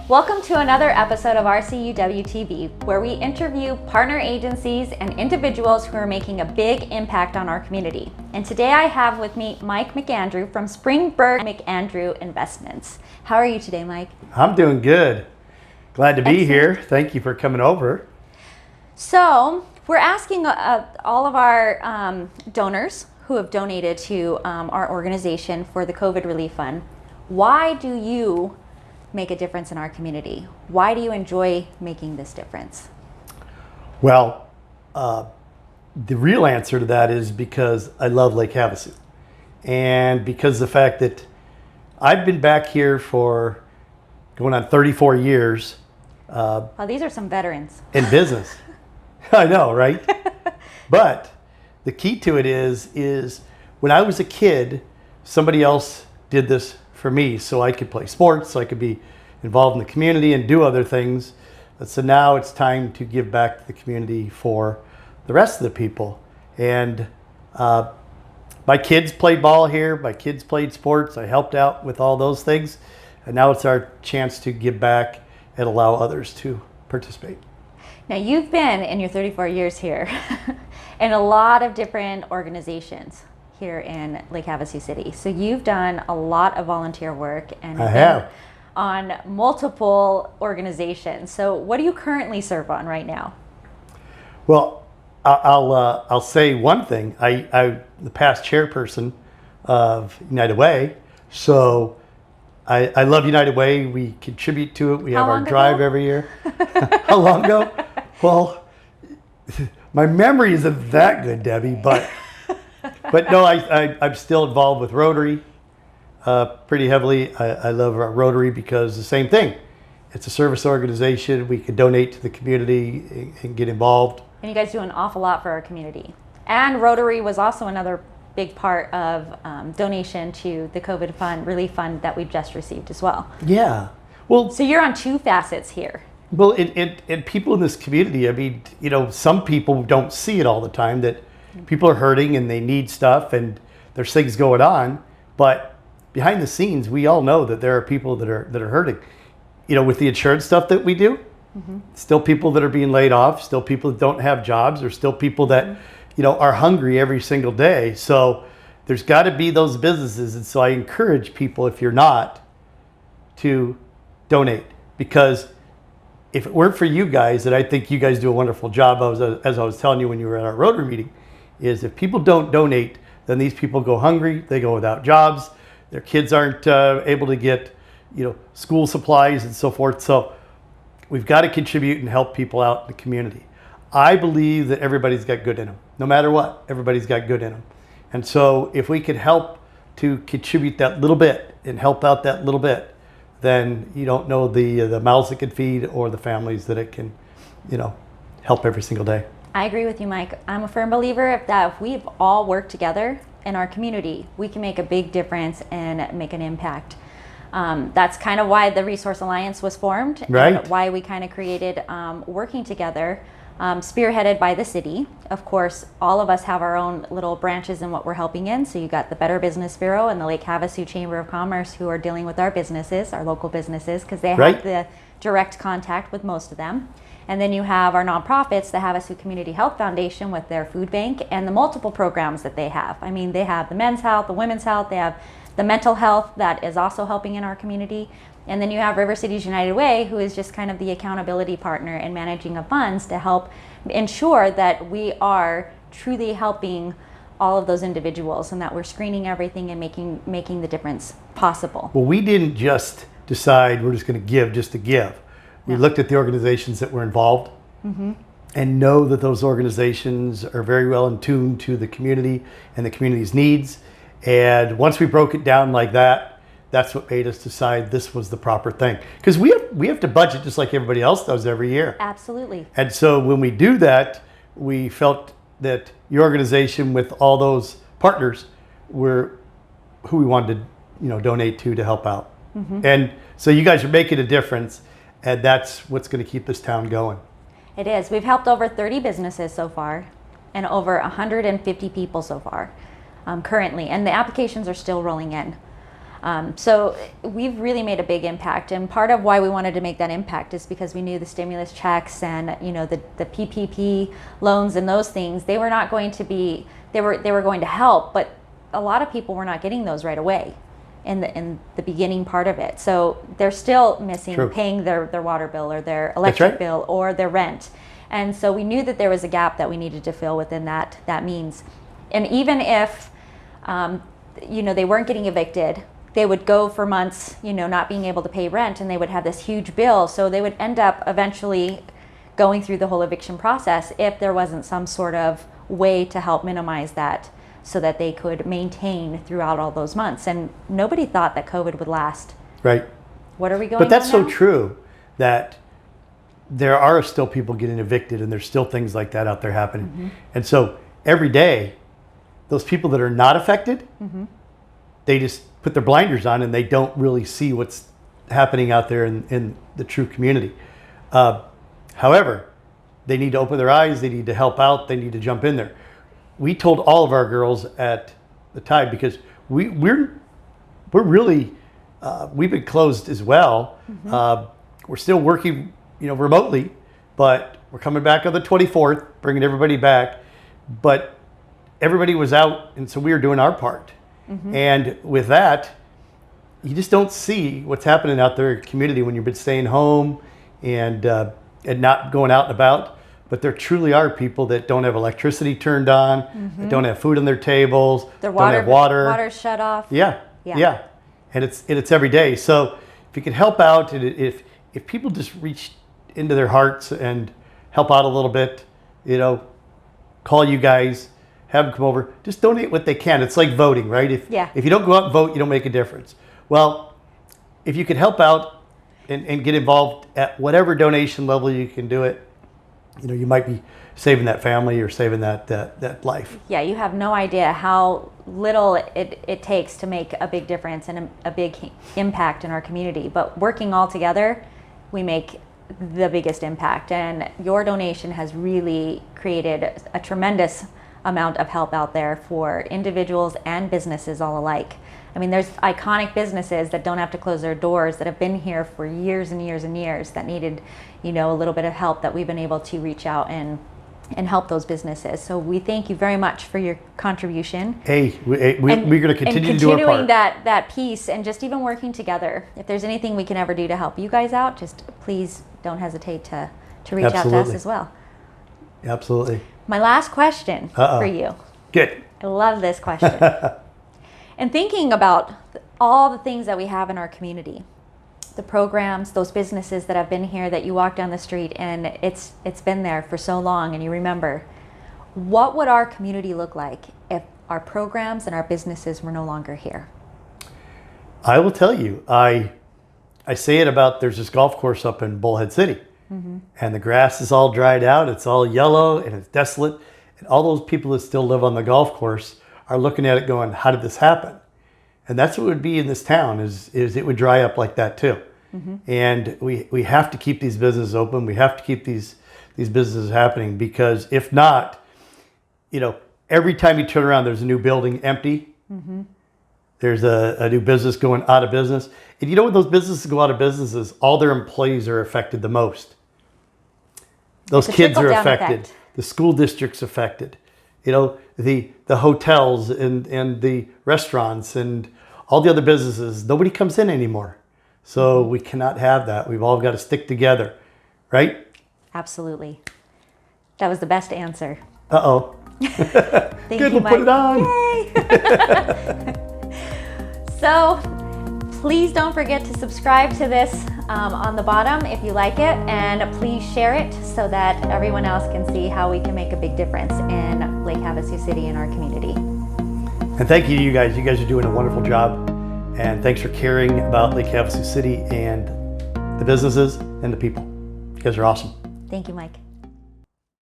Welcome to another episode of RCUW-TV, where we interview partner agencies and individuals who are making a big impact on our community. And today I have with me Mike McAndrew from Springberg McAndrew Investments. How are you today, Mike? I'm doing good. Glad to be here. Thank you for coming over. So we're asking all of our donors who have donated to our organization for the COVID Relief Fund, why do you make a difference in our community? Why do you enjoy making this difference? Well, the real answer to that is because I love Lake Havasu, and because of the fact that I've been back here for going on 34 years. Well, these are some veterans. In business. I know, right? But the key to it is when I was a kid, somebody else did this for me so I could play sports, so I could be involved in the community and do other things. So now it's time to give back to the community for the rest of the people. And my kids played ball here, my kids played sports, I helped out with all those things. And now it's our chance to give back and allow others to participate. Now you've been in your 34 years here in a lot of different organizations here in Lake Havasu City. So you've done a lot of volunteer work and I have on multiple organizations. So what do you currently serve on right now? Well, I'll say one thing. I'm the past chairperson of United Way. So I love United Way. We contribute to it. We have our drive every year. How long ago? Well, my memory isn't that good, Debbie, but no, I'm still involved with Rotary pretty heavily. I love Rotary because the same thing. It's a service organization. We can donate to the community and get involved. And you guys do an awful lot for our community. And Rotary was also another big part of donation to the COVID fund, relief fund that we just received as well. Yeah. Well, so you're on two facets here. Well, and people in this community, I mean, you know, some people don't see it all the time, that people are hurting and they need stuff and there's things going on. But behind the scenes, we all know that there are people that are hurting. You know, with the insurance stuff that we do, still people that are being laid off, still people that don't have jobs, or still people that, you know, are hungry every single day. So there's got to be those businesses. And so I encourage people, if you're not, to donate. Because if it weren't for you guys, and I think you guys do a wonderful job, as I was telling you when you were at our Rotary meeting, is if people don't donate, then these people go hungry, they go without jobs, their kids aren't able to get, you know, school supplies and so forth. So we've got to contribute and help people out in the community. I believe that everybody's got good in them. No matter what, everybody's got good in them. And so if we could help to contribute that little bit and help out that little bit, then you don't know the mouths it can feed or the families that it can, you know, help every single day. I agree with you, Mike. I'm a firm believer that if we all work together in our community, we can make a big difference and make an impact. That's kind of why the Resource Alliance was formed, right? And why we kind of created working together, spearheaded by the city. Of course, all of us have our own little branches in what we're helping in. So you got the Better Business Bureau and the Lake Havasu Chamber of Commerce, who are dealing with our businesses, our local businesses, because they have the direct contact with most of them. And then you have our nonprofits, the Havasu Community Health Foundation, with their food bank and the multiple programs that they have. I mean, they have the men's health, the women's health, they have the mental health that is also helping in our community. And then you have River Cities United Way, who is just kind of the accountability partner in managing of funds to help ensure that we are truly helping all of those individuals and that we're screening everything and making the difference possible. Well, we didn't just decide we're just going to give just to give. We looked at the organizations that were involved and know that those organizations are very well in tune to the community and the community's needs. And once we broke it down like that, that's what made us decide this was the proper thing. Because we have to budget just like everybody else does every year. Absolutely. And so when we do that, we felt that your organization with all those partners were who we wanted to, you know, donate to help out. And so you guys are making a difference, and that's what's going to keep this town going. It is. We've helped over 30 businesses so far and over 150 people so far currently, and the applications are still rolling in. So we've really made a big impact, and part of why we wanted to make that impact is because we knew the stimulus checks and the PPP loans and those things, they were not going to be, they were going to help, but a lot of people were not getting those right away in the beginning part of it. So they're still missing True. paying their water bill or their electric bill or their rent. And so we knew that there was a gap that we needed to fill within that means. And even if they weren't getting evicted, they would go for months, not being able to pay rent, and they would have this huge bill. So they would end up eventually going through the whole eviction process if there wasn't some sort of way to help minimize that so that they could maintain throughout all those months. And nobody thought that COVID would last. Right. What are we going But that's on so now? true that there are still people getting evicted, and there's still things like that out there happening. Mm-hmm. And so every day, those people that are not affected, Mm-hmm. they just put their blinders on and they don't really see what's happening out there in the true community. However, they need to open their eyes, they need to help out, they need to jump in there. We told all of our girls at the Tide, because we're really, we've been closed as well. Mm-hmm. We're still working, remotely, but we're coming back on the 24th, bringing everybody back. But everybody was out, and so we were doing our part. Mm-hmm. And with that, you just don't see what's happening out there in the community when you've been staying home and not going out and about. But there truly are people that don't have electricity turned on, Mm-hmm. that don't have food on their tables, Their don't have water. Water's shut off. Yeah. And it's every day. So if you could help out, and if people just reach into their hearts and help out a little bit, call you guys, have them come over, just donate what they can. It's like voting, right? If you don't go out and vote, you don't make a difference. Well, if you could help out and get involved at whatever donation level you can do it, you might be saving that family or saving that life. Yeah, you have no idea how little it takes to make a big difference and a big impact in our community. But working all together, we make the biggest impact. And your donation has really created a tremendous amount of help out there for individuals and businesses all alike. I mean, there's iconic businesses that don't have to close their doors, that have been here for years and years and years, that needed, a little bit of help, that we've been able to reach out and help those businesses. So we thank you very much for your contribution. Hey, we're going to continue to do our part. Continuing that piece, and just even working together. If there's anything we can ever do to help you guys out, just please don't hesitate to reach out to us as well. Absolutely. My last question for you. Good. I love this question. And thinking about all the things that we have in our community, the programs, those businesses that have been here, that you walk down the street and it's been there for so long and you remember, what would our community look like if our programs and our businesses were no longer here? I will tell you, I say it about, there's this golf course up in Bullhead City. Mm-hmm. And the grass is all dried out, it's all yellow and it's desolate. And all those people that still live on the golf course are looking at it going, how did this happen? And that's what it would be in this town, is it would dry up like that too. Mm-hmm. And we have to keep these businesses open. We have to keep these businesses happening, because if not, every time you turn around, there's a new building empty. Mm-hmm. There's a new business going out of business. And when those businesses go out of businesses, all their employees are affected the most. Those kids are affected. Effect. The school district's affected. The hotels and the restaurants and all the other businesses, nobody comes in anymore. So we cannot have that. We've all got to stick together, right? Absolutely. That was the best answer. Uh-oh. Thank Good, you, we'll Mike. put it on. Yay! So please don't forget to subscribe to this on the bottom if you like it, and please share it so that everyone else can see how we can make a big difference in Lake Havasu City and our community. And thank you to you guys. You guys are doing a wonderful job. And thanks for caring about Lake Havasu City and the businesses and the people. You guys are awesome. Thank you, Mike.